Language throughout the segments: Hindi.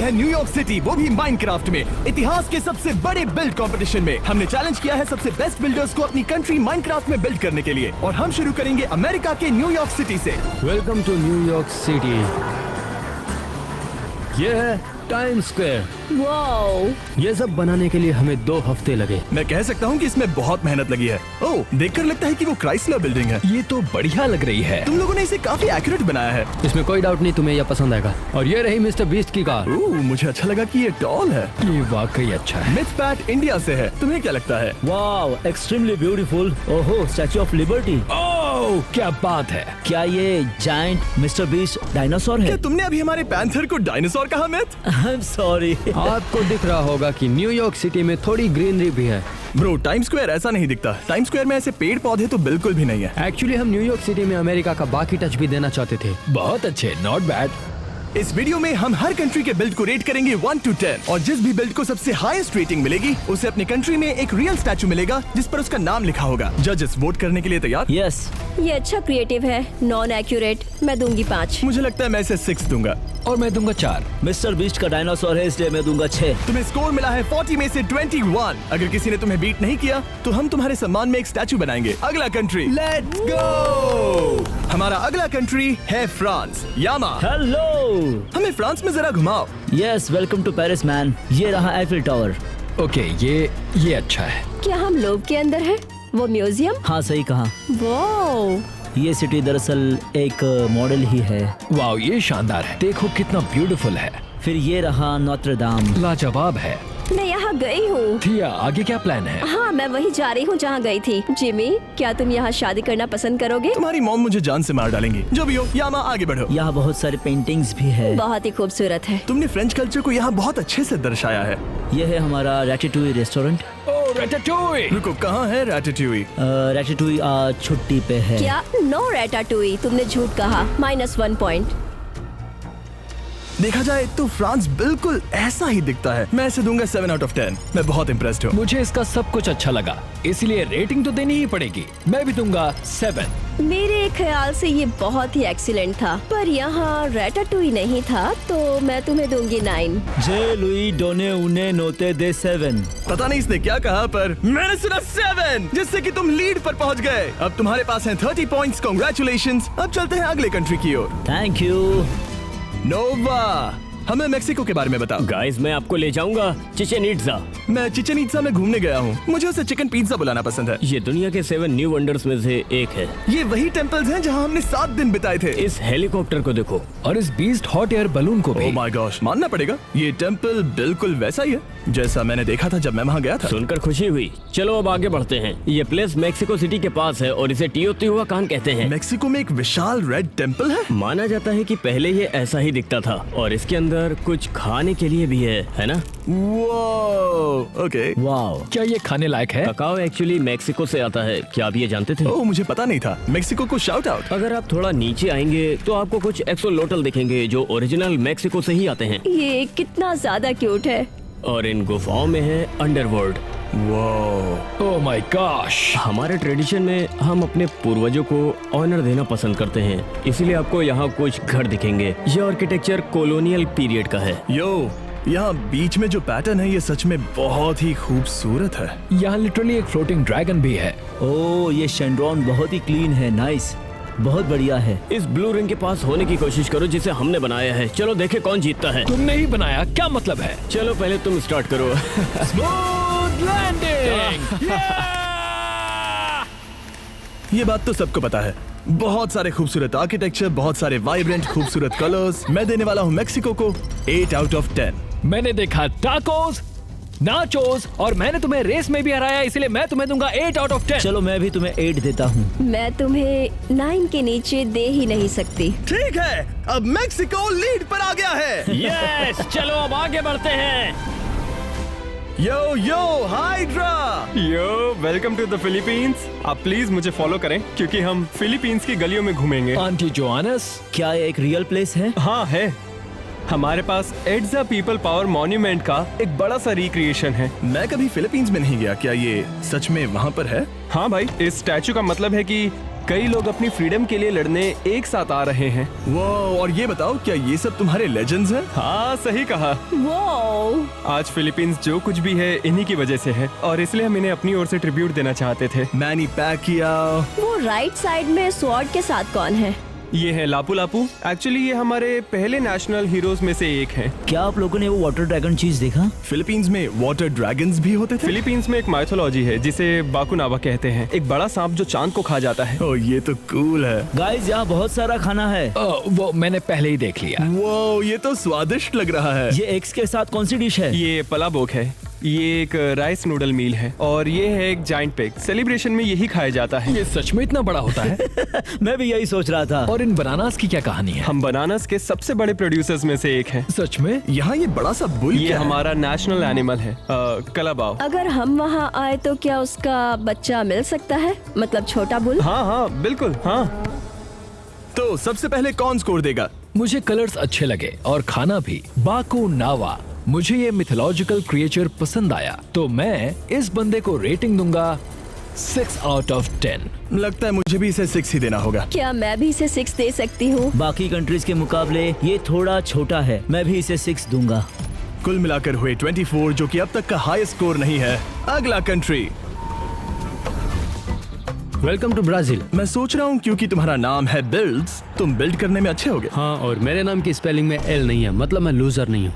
है न्यूयॉर्क सिटी, वो भी माइनक्राफ्ट में। इतिहास के सबसे बड़े बिल्ड कंपटीशन में हमने चैलेंज किया है सबसे बेस्ट बिल्डर्स को अपनी कंट्री माइनक्राफ्ट में बिल्ड करने के लिए। और हम शुरू करेंगे अमेरिका के न्यूयॉर्क सिटी से। Welcome to New York city. ये है टाइम्स स्क्वायर। वाओ! ये सब बनाने के लिए हमें 2 हफ्ते लगे। मैं कह सकता हूँ कि इसमें बहुत मेहनत लगी है। ओह, देखकर लगता है कि वो क्राइसलर बिल्डिंग है। ये तो बढ़िया लग रही है। तुम लोगों ने इसे काफी एक्यूरेट बनाया है। इसमें कोई डाउट नहीं तुम्हें यह पसंद आएगा। और ये रही मिस्टर बीस्ट की कार। ओह, मुझे अच्छा लगा कि ये टॉल है। ये वाकई अच्छा है। मिथपैट इंडिया से है। तुम्हें क्या लगता है? वाव, एक्सट्रीमली ब्यूटीफुल। ओहो, स्टैचू ऑफ लिबर्टी। ओह, क्या बात है। क्या ये जायंट मिस्टर बीस्ट डायनासोर है? क्या तुमने अभी हमारे पैंथर को डायनासोर कहा मिथ? I am sorry. आपको दिख रहा होगा कि न्यूयॉर्क सिटी में थोड़ी ग्रीनरी भी है। ब्रो, टाइम्स स्क्वायर ऐसा नहीं दिखता। टाइम्स स्क्वायर में ऐसे पेड़ पौधे तो बिल्कुल भी नहीं है। एक्चुअली हम न्यूयॉर्क सिटी में अमेरिका का बाकी टच भी देना चाहते थे। बहुत अच्छे, नॉट बैड। इस वीडियो में हम हर कंट्री के बिल्ड को रेट करेंगे 1 to 10 और जिस भी बिल्ड को सबसे हाईएस्ट रेटिंग मिलेगी उसे अपनी कंट्री में एक रियल स्टैचू मिलेगा जिस पर उसका नाम लिखा होगा। जजेस वोट करने के लिए तैयार? यस। ये अच्छा क्रिएटिव है, नॉन एक्यूरेट। मैं दूंगी 5। मुझे लगता है मैं इसे 6 दूंगा। और मैं दूंगा 4। मिस्टर बीस्ट का डायनासोर है इसलिए मैं दूंगा 6। तुम्हें स्कोर मिला है 40 में से 21। अगर किसी ने तुम्हें बीट नहीं किया तो हम तुम्हारे सम्मान में एक स्टैचू बनाएंगे। अगला कंट्री, लेट्स गो। हमारा अगला कंट्री है फ्रांस। यामा, हेलो। हमें फ्रांस में जरा घुमाओ। Yes, welcome to Paris man. ये रहा एफिल टावर। ओके, ये अच्छा है। क्या हम लोग के अंदर है वो म्यूजियम? हाँ, सही कहा। वाओ! ये सिटी दरअसल एक मॉडल ही है। वाओ, ये शानदार है। देखो कितना ब्यूटीफुल है। फिर ये रहा नोत्र दाम। लाजवाब है। मैं यहाँ गई हूँ। थिया, आगे क्या प्लान है? हाँ, मैं वही जा रही हूँ जहाँ गई थी। जिमी, क्या तुम यहाँ शादी करना पसंद करोगे? तुम्हारी मॉम मुझे जान से मार डालेंगी। जो भी हो, यामा आगे बढ़ो। यहाँ बहुत सारे पेंटिंग्स भी है। बहुत ही खूबसूरत है। तुमने फ्रेंच कल्चर को यहाँ बहुत अच्छे से दर्शाया है। ये है हमारा रैटेटूई रेस्टोरेंट। ओह, रैटाटूई। रुको, कहाँ है रैटेट्यूई? रैटेटूई आज छुट्टी पे है। क्या? नो रैटाटूई, तुमने झूठ कहा। -1 पॉइंट। देखा जाए तो फ्रांस बिल्कुल ऐसा ही दिखता है। मैं इसे दूंगा 7 out of 10। मैं बहुत इम्प्रेस्ड हूँ। मुझे इसका सब कुछ अच्छा लगा, इसलिए रेटिंग तो देनी ही पड़ेगी। मैं भी दूंगा 7। मेरे ख्याल से ये बहुत ही एक्सीलेंट था, पर यहाँ रैटाटूई नहीं था, तो मैं तुम्हें दूंगी 9। जे लुई डोने उन्हें नोते दे 7। पता नहीं इसने क्या कहा, पर मैंने सुना 7, जिससे कि तुम लीड पर पहुंच गए। अब तुम्हारे पास हैं 30 पॉइंट्स। कांग्रेचुलेशंस। अब चलते हैं अगले कंट्री की ओर। Thank you. नोवा, हमें मेक्सिको के बारे में बताओ। गाइस, मैं आपको ले जाऊंगा चिचेन इट्जा। मैं चिचेन इट्जा में घूमने गया हूँ। मुझे उसे चिकन पिज्जा बुलाना पसंद है। ये दुनिया के 7 न्यू वंडर्स में से एक है। ये वही टेम्पल्स हैं जहाँ हमने 7 दिन बिताए थे। इस हेलीकॉप्टर को देखो। और इस बीस्ट हॉट एयर बलून को भी। ओह माय गॉश, मानना पड़ेगा, ये टेम्पल बिल्कुल वैसा ही है जैसा मैंने देखा था जब मैं वहाँ गया था। सुनकर खुशी हुई। चलो अब आगे बढ़ते हैं। ये प्लेस मेक्सिको सिटी के पास है और इसे टियोतिहुआकान कहते हैं। मेक्सिको में एक विशाल रेड टेम्पल है। माना जाता है कि पहले ये ऐसा ही दिखता था और इसके अंदर कुछ खाने के लिए भी है ना? वो ओके। वाओ। क्या ये खाने लायक है? ककाओ एक्चुअली मेक्सिको से आता है। क्या आप ये जानते थे? ओह, मुझे पता नहीं था। मेक्सिको को शाउट आउट। अगर आप थोड़ा नीचे आएंगे तो आपको कुछ एक्सोलोटल दिखेंगे जो ओरिजिनल मेक्सिको से ही आते हैं। ये कितना ज्यादा क्यूट है। और इन गुफाओं में है अंडरवर्ल्ड। Oh my gosh. हमारे ट्रेडिशन में हम अपने पूर्वजों को ऑनर देना पसंद करते हैं, इसीलिए आपको यहाँ कुछ घर दिखेंगे। ये आर्किटेक्चर कॉलोनियल पीरियड का है। यो, यहाँ बीच में जो पैटर्न है ये सच में बहुत ही खूबसूरत है। यहाँ लिटरली एक फ्लोटिंग ड्रैगन भी है। ओ, ये शेंड्रॉन बहुत ही क्लीन है। नाइस, बहुत बढ़िया है। इस ब्लू रिंग के पास होने की कोशिश करो जिसे हमने बनाया है। चलो देखे कौन जीतता है। तुमने ही बनाया, क्या मतलब है? चलो पहले तुम स्टार्ट करो। Smooth landing. ये बात तो सबको पता है। बहुत सारे खूबसूरत आर्किटेक्चर, बहुत सारे वाइब्रेंट खूबसूरत कलर्स। मैं देने वाला हूँ मेक्सिको को 8 out of 10। मैंने देखा टाकोस, नाचोस और मैंने तुम्हें रेस में भी हराया, इसलिए मैं तुम्हें दूंगा 8 out of 10। चलो मैं भी तुम्हें 8 देता हूँ। मैं तुम्हें 9 के नीचे दे ही नहीं सकती। ठीक है, अब मेक्सिको लीड पर आ गया है। यस, चलो अब आगे बढ़ते हैं। Yo yo Hydra. Yo, welcome to the Philippines. आप प्लीज मुझे फॉलो करें क्योंकि हम फिलीपींस की गलियों में घूमेंगे। आंटी जोआनस, क्या ये एक रियल प्लेस है? हाँ है। हमारे पास एड्जा पीपल पावर मॉन्यूमेंट का एक बड़ा सा रिक्रिएशन है। मैं कभी फिलीपींस में नहीं गया, क्या ये सच में वहाँ पर है? हाँ भाई, इस स्टैचू का मतलब है कि कई लोग अपनी फ्रीडम के लिए लड़ने एक साथ आ रहे हैं। वो और ये बताओ, क्या ये सब तुम्हारे लेजेंड्स हैं? हाँ, सही कहा। वो आज फिलीपींस जो कुछ भी है इन्हीं की वजह से है और इसलिए हम इन्हें अपनी ओर से ट्रिब्यूट देना चाहते थे। Many Pacquiao. वो राइट साइड में स्वॉर्ड के साथ कौन है? ये है लापू लापू। एक्चुअली ये हमारे पहले नेशनल हीरोज में से एक है। क्या आप लोगों ने वो वाटर ड्रैगन चीज देखा? फिलीपींस में वाटर ड्रैगन्स भी होते थे? फिलीपींस में एक माइथोलॉजी है जिसे बाकुनावा कहते हैं, एक बड़ा सांप जो चांद को खा जाता है। ओह, ये तो कूल है। गाइस, यहाँ बहुत सारा खाना है। वो मैंने पहले ही देख लिया। वो ये तो स्वादिष्ट लग रहा है। ये एग्स के साथ कौन सी डिश है? ये पलाबोक है, ये एक राइस नूडल मील है और ये है एक जाइंट पिग। सेलिब्रेशन में यही खाया जाता है। ये सच में इतना बड़ा होता है? मैं भी यही सोच रहा था। और इन बनानास की क्या कहानी है? हम बनानास के सबसे बड़े प्रोड्यूसर्स में से एक हैं। सच में? यहाँ ये बड़ा सा बुल ये क्या है? हमारा नेशनल एनिमल है, कलाबाव। अगर हम वहाँ आए तो क्या उसका बच्चा मिल सकता है? मतलब छोटा बुल? हाँ हाँ बिल्कुल हाँ। तो सबसे पहले कौन स्कोर देगा? मुझे कलर्स अच्छे लगे और खाना भी। बाकू नावा, मुझे ये मिथोलॉजिकल क्रिएचर पसंद आया, तो मैं इस बंदे को रेटिंग दूंगा 6 out of 10। लगता है मुझे भी इसे 6 ही देना होगा। क्या मैं भी इसे 6 दे सकती हूँ? बाकी कंट्रीज के मुकाबले ये थोड़ा छोटा है, मैं भी इसे 6 दूंगा। कुल मिलाकर हुए 24, जो कि अब तक का हाईएस्ट स्कोर नहीं है। अगला कंट्री। Welcome to Brazil. मैं सोच रहा हूँ क्योंकि तुम्हारा नाम है बिल्ड्स, तुम बिल्ड करने में अच्छे होगे। हाँ, और मेरे नाम की स्पेलिंग में एल नहीं है, मतलब मैं लूजर नहीं हूँ।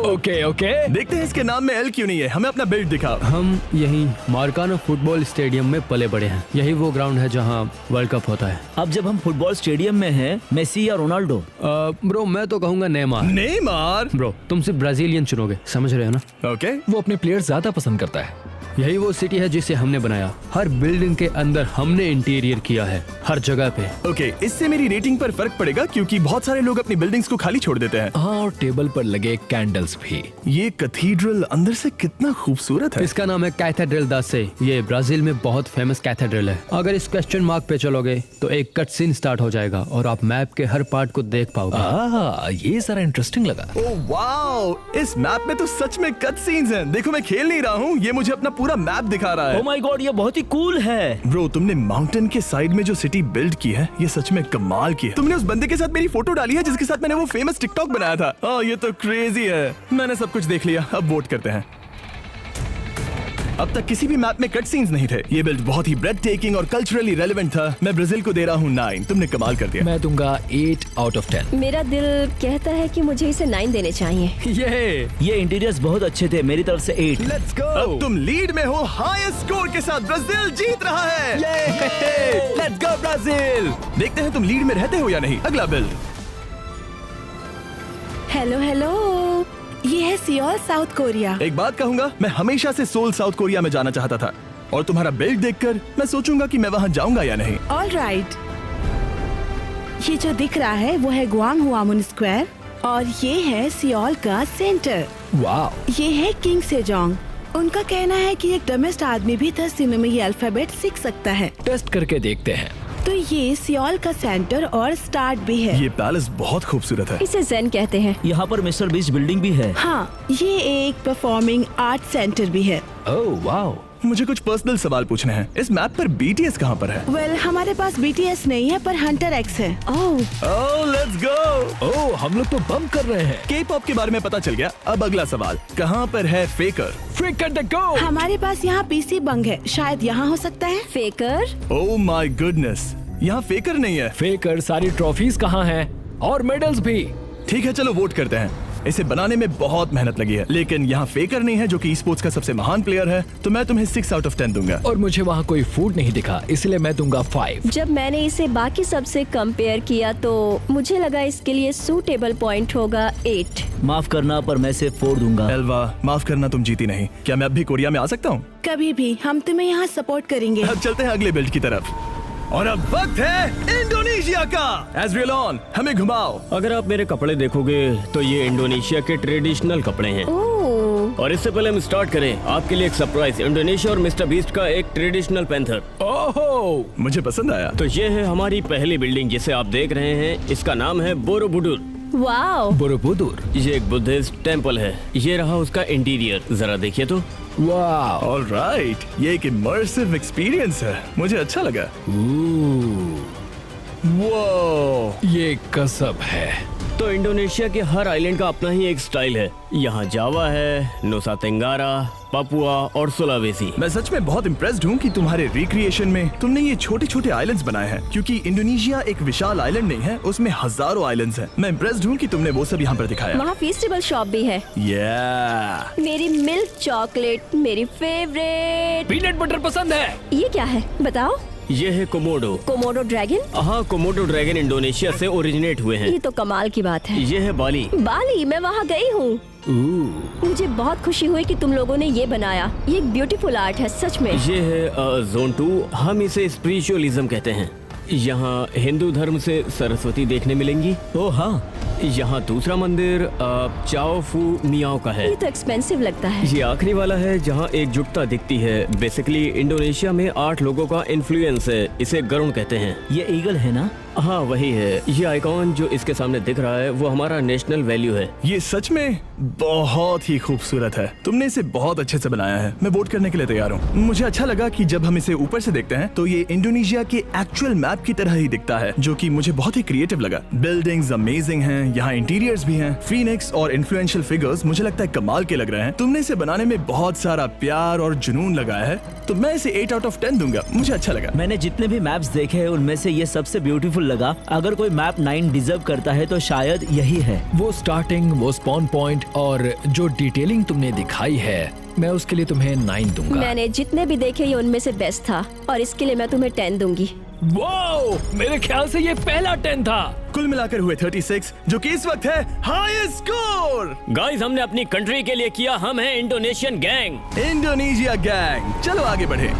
Okay okay. देखते हैं इसके नाम में एल क्यों नहीं है। हमें अपना बिल्ड दिखाओ। हम यही मार्कानो फुटबॉल स्टेडियम में पले बड़े हैं। यही वो ग्राउंड है जहाँ वर्ल्ड कप होता है। अब जब हम फुटबॉल स्टेडियम में हैं, मेसी या रोनाल्डो? ब्रो, मैं तो कहूँगा नेमार। नेमार? ब्रो, तुम सिर्फ ब्राजीलियन चुनोगे, समझ रहे हो ना? ओके। वो अपने प्लेयर ज्यादा पसंद करता है। यही वो सिटी है जिसे हमने बनाया। हर बिल्डिंग के अंदर हमने इंटीरियर किया है, हर जगह पे। ओके, इससे मेरी रेटिंग पर फर्क पड़ेगा क्योंकि बहुत सारे लोग अपनी बिल्डिंग्स को खाली छोड़ देते हैं। हाँ, और टेबल पर लगे कैंडल्स भी। ये कैथीड्रल अंदर से कितना खूबसूरत है। इसका नाम है कैथेड्रल दा से। ये ब्राजील में बहुत फेमस कैथेड्रल है। अगर इस क्वेश्चन मार्क पे चलोगे तो एक कट सीन स्टार्ट हो जाएगा और आप मैप के हर पार्ट को देख पाओगे। ये सारा इंटरेस्टिंग लगा। ओह वाओ, इस मैप में तो सच में कट सीन्स हैं। देखो, मैं खेल नहीं रहा हूँ, ये मुझे अपना पूरा मैप दिखा रहा है। ओह माय गॉड, ये बहुत ही कूल है। ब्रो, तुमने माउंटेन के साइड में जो सिटी बिल्ड की है, ये सच में कमाल की है। तुमने उस बंदे के साथ मेरी फोटो डाली है जिसके साथ मैंने वो फेमस टिकटॉक बनाया था। ये तो क्रेजी है। मैंने सब कुछ देख लिया, अब वोट करते हैं। अब तक किसी भी मैप में कट सीन्स नहीं थे। ये बिल्ड बहुत ही ब्रेड टेकिंग और कल्चरली रेलेवेंट था। मैं ब्राजील को दे रहा हूँ 9। तुमने कमाल कर दिया। मैं दूंगा 8 out of 10। मेरा दिल कहता है कि मुझे इसे 9 देने चाहिए। ये इंटीरियर्स बहुत अच्छे थे, मेरी तरफ से 8। Let's go. अब तुम लीड में हो हाईएस्ट स्कोर के साथ। ब्राजील जीत रहा है। Let's go Brazil. देखते हैं तुम लीड में रहते हो या नहीं। अगला बिल्ड। हेलो हेलो, ये है सियोल, साउथ कोरिया। एक बात कहूंगा, मैं हमेशा से सोल साउथ कोरिया में जाना चाहता था और तुम्हारा बिल्ड देखकर मैं सोचूंगा कि मैं वहां जाऊंगा या नहीं। ऑल राइट, ये जो दिख रहा है वो है ग्वांगहुआमुन स्क्वायर और ये है सियोल का सेंटर। वाह। ये है किंग सेजोंग। उनका कहना है कि एक डमेस्ट आदमी भी 10 दिनों में ये अल्फाबेट सीख सकता है। टेस्ट करके देखते हैं। तो ये सियोल का सेंटर और स्टार्ट भी है। ये पैलेस बहुत खूबसूरत है। इसे जेन कहते हैं। यहाँ पर मिस्टर बीस्ट बिल्डिंग भी है। हाँ, ये एक परफॉर्मिंग आर्ट सेंटर भी है। ओह वाह। मुझे कुछ पर्सनल सवाल पूछने हैं। इस मैप पर BTS कहाँ पर है? वेल, हमारे पास BTS नहीं है पर हंटर एक्स है। ओह, लेट्स गो। ओह, हम लोग तो बम कर रहे हैं। K-pop के बारे में पता चल गया। अब अगला सवाल, कहाँ पर है फेकर? Freak at the go। हमारे पास यहाँ PC बंग है, शायद यहाँ हो सकता है। फेकर? ओह माय गुडनेस, यहाँ फेकर नहीं है। फेकर, सारी ट्रॉफीज कहाँ हैं? और मेडल्स भी। ठीक है, चलो वोट करते हैं। इसे बनाने में बहुत मेहनत लगी है, लेकिन यहाँ फेकर नहीं है जो कि स्पोर्ट्स का सबसे महान प्लेयर है, तो मैं तुम्हें 6 out of 10 दूंगा। और मुझे वहाँ कोई फूड नहीं दिखा, इसलिए मैं दूंगा 5। जब मैंने इसे बाकी सबसे कंपेयर किया तो मुझे लगा इसके लिए सूटेबल पॉइंट होगा 8। माफ करना, पर मैं इसे 4 दूंगा। एल्वा, माफ करना, तुम जीती नहीं। क्या मैं अब भी कोरिया में आ सकता हूँ? कभी भी, हम तुम्हें यहाँ सपोर्ट करेंगे। अब चलते हैं अगले बिल्ड की तरफ। और अब वक्त है इंडोनेशिया का। एज़रियल ऑन, हमें घुमाओ। अगर आप मेरे कपड़े देखोगे तो ये इंडोनेशिया के ट्रेडिशनल कपड़े हैं। ओह, और इससे पहले हम स्टार्ट करें, आपके लिए एक सरप्राइज, इंडोनेशिया और मिस्टर बीस्ट का एक ट्रेडिशनल पैंथर। ओहो, मुझे पसंद आया। तो ये है हमारी पहली बिल्डिंग जिसे आप देख रहे हैं। इसका नाम है बोरोबुडुर। वाओ, बुरुबुदुर। ये एक बुद्धिस्ट टेम्पल है। ये रहा उसका इंटीरियर, जरा देखिए तो। वाह, ऑलराइट, ये एक इमर्सिव एक्सपीरियंस है, मुझे अच्छा लगा। वो ये गजब है। तो इंडोनेशिया के हर आइलैंड का अपना ही एक स्टाइल है। यहाँ जावा है, नुसा तेंगारा, पापुआ और सुलावेसी। मैं सच में बहुत इम्प्रेस्ड हूँ कि तुम्हारे रिक्रिएशन में तुमने ये छोटे छोटे आइलैंड्स बनाए हैं, क्योंकि इंडोनेशिया एक विशाल आइलैंड नहीं है, उसमें हजारों आइलैंड्स हैं। मैं इम्प्रेस्ड हूँ कि तुमने वो सब यहाँ पर दिखाया। वहाँ फेस्टिवल शॉप भी है। Yeah. मेरी मिल्क चॉकलेट मेरी फेवरेट। पीनट बटर पसंद है। ये क्या है बताओ? ये है कोमोडो। Komodo dragon? हाँ, कोमोडो ड्रैगन इंडोनेशिया से ओरिजिनेट हुए हैं। ये तो कमाल की बात है। ये है बाली। बाली, मैं वहाँ गई हूँ। मुझे बहुत खुशी हुई कि तुम लोगों ने ये बनाया। ये एक ब्यूटीफुल आर्ट है सच में। ये है जोन 2, हम इसे स्पिरिचुअलिज्म कहते हैं। यहाँ हिंदू धर्म से सरस्वती देखने मिलेंगी। ओह हाँ, यहाँ दूसरा मंदिर चाओ फू मियाओ का है। ये तो एक्सपेंसिव लगता है। ये आखिरी वाला है जहाँ एकजुटता दिखती है। बेसिकली इंडोनेशिया में 8 लोगों का इन्फ्लुएंस है, इसे गरुण कहते हैं। ये ईगल है ना? हाँ वही है। ये आइकॉन जो इसके सामने दिख रहा है वो हमारा नेशनल वैल्यू है। ये सच में बहुत ही खूबसूरत है, तुमने इसे बहुत अच्छे से बनाया है। मैं वोट करने के लिए तैयार हूँ। मुझे अच्छा लगा कि जब हम इसे ऊपर से देखते हैं तो ये इंडोनेशिया के एक्चुअल मैप की तरह ही दिखता है, जो कि मुझे बहुत ही क्रिएटिव लगा। बिल्डिंग्स अमेजिंग हैं, यहाँ इंटीरियर्स भी हैं। फीनिक्स और इन्फ्लुएंशियल फिगर्स मुझे लगता है कमाल के लग रहे हैं। तुमने इसे बनाने में बहुत सारा प्यार और जुनून लगाया है, तो मैं इसे 8 out of 10 दूंगा। मुझे अच्छा लगा। मैंने जितने भी मैप्स देखे हैं उनमें से ये सबसे ब्यूटीफुल लगा। अगर कोई मैप 9 डिजर्व करता है तो शायद यही है। वो स्टार्टिंग, वो स्पॉन पॉइंट और जो डिटेलिंग तुमने दिखाई है, मैं उसके लिए तुम्हें 9 दूंगा। मैंने जितने भी देखे ये उनमें से बेस्ट था, और इसके लिए मैं तुम्हें 10 दूंगी। वाओ, मेरे ख्याल से ये पहला 10 था। कुल मिलाकर हुए 36, जो कि इस वक्त है हाईएस्ट स्कोर। गाइस, हमने अपनी कंट्री के लिए किया। हम हैं इंडोनेशियन गैंग, इंडोनेशिया गैंग। चलो आगे बढ़े।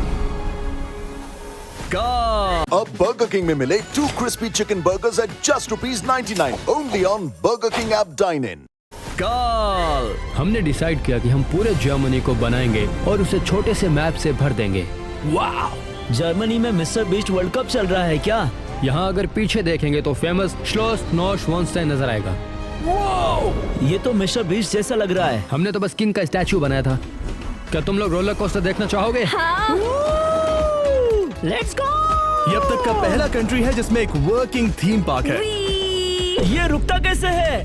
अब बर्गर किंग में मिले 2 crispy chicken burgers at just ₹99 only on Burger King app dine-in। काल, हमने डिसाइड किया कि हम पूरे जर्मनी को बनाएंगे और उसे छोटे से मैप से भर देंगे। वाह, जर्मनी में मिस्टर बीस्ट वर्ल्ड कप चल रहा है क्या? यहाँ अगर पीछे देखेंगे तो फेमस श्लोस नॉर्शवानस्टाइन नजर आएगा। ये तो मिस्टर बीस्ट जैसा लग रहा है। हमने तो बस किंग का स्टैचू बनाया था। क्या तुम लोग रोलर कोस्टर देखना चाहोगे? Let's go. ये अब तक का पहला कंट्री है जिसमें एक वर्किंग थीम पार्क है। ये रुकता कैसे है?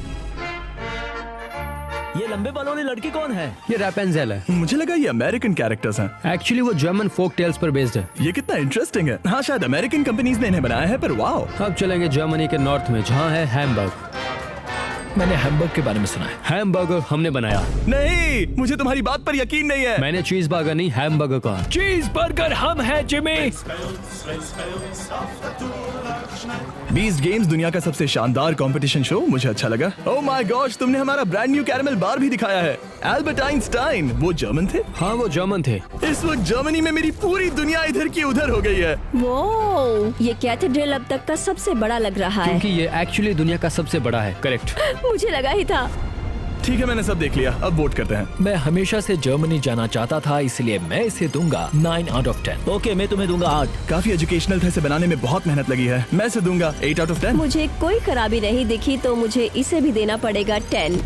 ये लंबे बालों वाली लड़की कौन है? ये रैपेंजेल है। मुझे लगा ये अमेरिकन कैरेक्टर्स हैं। एक्चुअली वो जर्मन फोक टेल्स पर बेस्ड है। ये कितना इंटरेस्टिंग है। हाँ, शायद अमेरिकन कंपनीज ने इन्हें बनाया है, पर वाओ। अब चलेंगे जर्मनी के नॉर्थ में, जहाँ है हैमबर्ग। मैंने हैमबर्ग के बारे में सुना है। हैमबर्गर हमने बनाया। नहीं, मुझे तुम्हारी बात पर यकीन नहीं है। मैंने चीज बर्गर नहीं, हैमबर्गर कहा। चीज बर्गर हम है जिमी। बीस्ट गेम्स दुनिया का सबसे शानदार कंपटीशन शो, मुझे अच्छा लगा। ओह माय गॉश, तुमने हमारा ब्रांड न्यू कैरेमल बार भी दिखाया है। एल्बर्ट आइंस्टाइन, वो जर्मन थे? हाँ, वो जर्मन थे। इस वक्त जर्मनी में मेरी पूरी दुनिया इधर की उधर हो गई है। वो ये कैथेड्रल अब तक का सबसे बड़ा लग रहा है। क्योंकि ये एक्चुअली दुनिया का सबसे बड़ा है। करेक्ट। मुझे लगा ही था। ठीक है, मैंने सब देख लिया, अब वोट करते हैं। मैं हमेशा से जर्मनी जाना चाहता था, इसलिए मैं इसे दूंगा 9 out of 10। ओके, मैं तुम्हें दूंगा 8। काफी एजुकेशनल था, इसे बनाने में बहुत मेहनत लगी है। मैं इसे दूंगा 8 out of 10। मुझे कोई खराबी नहीं दिखी, तो मुझे इसे भी देना पड़ेगा 10।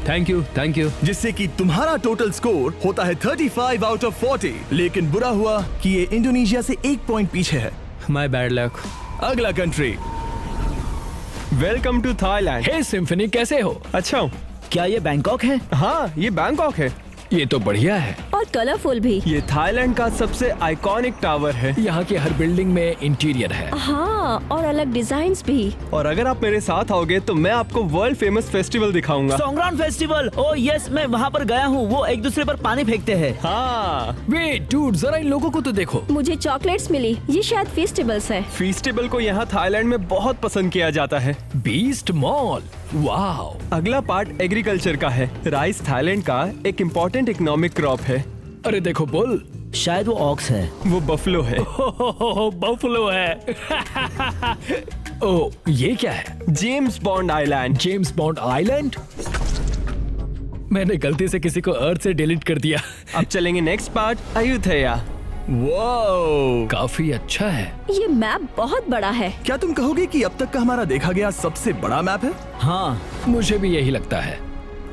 Thank you, thank you. जिससे कि तुम्हारा टोटल स्कोर होता है 35 out of 40। लेकिन बुरा हुआ कि ये इंडोनेशिया से 1 पॉइंट पीछे है। My bad luck. अगला country. Welcome to Thailand. Hey Symphony, कैसे हो? अच्छा हूँ। क्या ये बैंकॉक है? हाँ, ये बैंकॉक है। ये तो बढ़िया है। और कलरफुल भी। ये थाईलैंड का सबसे आइकॉनिक टावर है। यहाँ की हर बिल्डिंग में इंटीरियर है। हाँ, और अलग डिजाइन्स भी। और अगर आप मेरे साथ आओगे तो मैं आपको वर्ल्ड फेमस फेस्टिवल दिखाऊंगा। सोंगरान फेस्टिवल। ओह यस, मैं वहाँ पर गया हूँ। वो एक दूसरे पर पानी फेंकते हैं। हाँ, वेट डूड, जरा इन लोगों को तो देखो। मुझे चॉकलेट्स मिली। ये शायद फेस्टिवल्स है। फेस्टिवल को यहाँ थाईलैंड में बहुत पसंद किया जाता है। Beast mall, wow. अगला पार्ट एग्रीकल्चर का है। राइस थाईलैंड का एक इम्पोर्टेंट इकोनॉमिक क्रॉप है। अरे देखो बुल, शायद वो ऑक्स है। वो बफलो है। बफलो है। ओ, ये क्या है? James bond island. James bond island? मैंने गलती से किसी को अर्थ से डिलीट कर दिया। अब चलेंगे नेक्स्ट पार्ट, अयुथैया। वाओ, काफी अच्छा है। ये मैप बहुत बड़ा है। क्या तुम कहोगे कि अब तक का हमारा देखा गया सबसे बड़ा मैप है? हाँ। मुझे भी यही लगता है।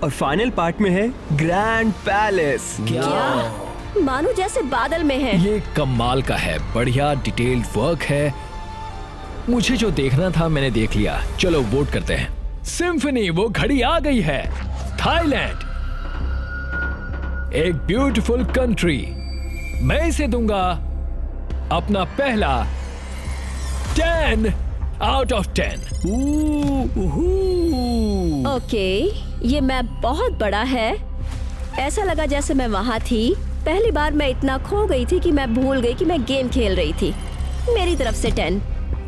और फाइनल पार्ट में है ग्रैंड पैलेस। क्या मानो जैसे बादल में है। ये कमाल का है, बढ़िया डिटेल्ड वर्क है। मुझे जो देखना था मैंने देख लिया। चलो वोट करते हैं। सिम्फनी, वो घड़ी आ गई है। थाईलैंड, एक ब्यूटीफुल कंट्री। मैं इसे दूंगा अपना पहला 10 out of 10। ओके, ये मैप बहुत बड़ा है। ऐसा लगा जैसे मैं वहाँ थी। पहली बार मैं इतना खो गई थी कि मैं भूल गई कि मैं गेम खेल रही थी। मेरी तरफ से 10।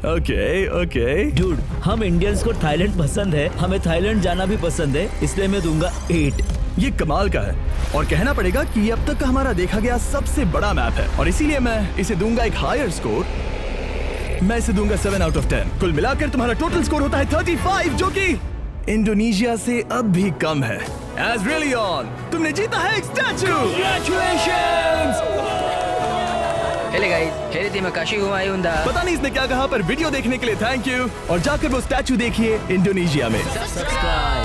Okay okay. डूड, हम इंडियंस को थाईलैंड पसंद है, हमें थाईलैंड जाना भी पसंद है, इसलिए मैं दूंगा 8। ये कमाल का है और कहना पड़ेगा कि ये अब तक का हमारा देखा गया सबसे बड़ा मैप है और इसीलिए मैं इसे दूंगा एक हायर स्कोर। मैं इसे दूंगा 7 out of 10। कुल मिलाकर तुम्हारा टोटल स्कोर होता है 35, जो कि इंडोनेशिया से अब भी कम है। एज रियली ऑन, तुमने जीता है एक statue. Hele guys, hele terima kasih Humayun unda. पता नहीं इसने क्या कहा, पर वीडियो देखने के लिए थैंक यू और जाकर वो स्टैचू देखिए इंडोनेशिया में। सब्सक्राइब।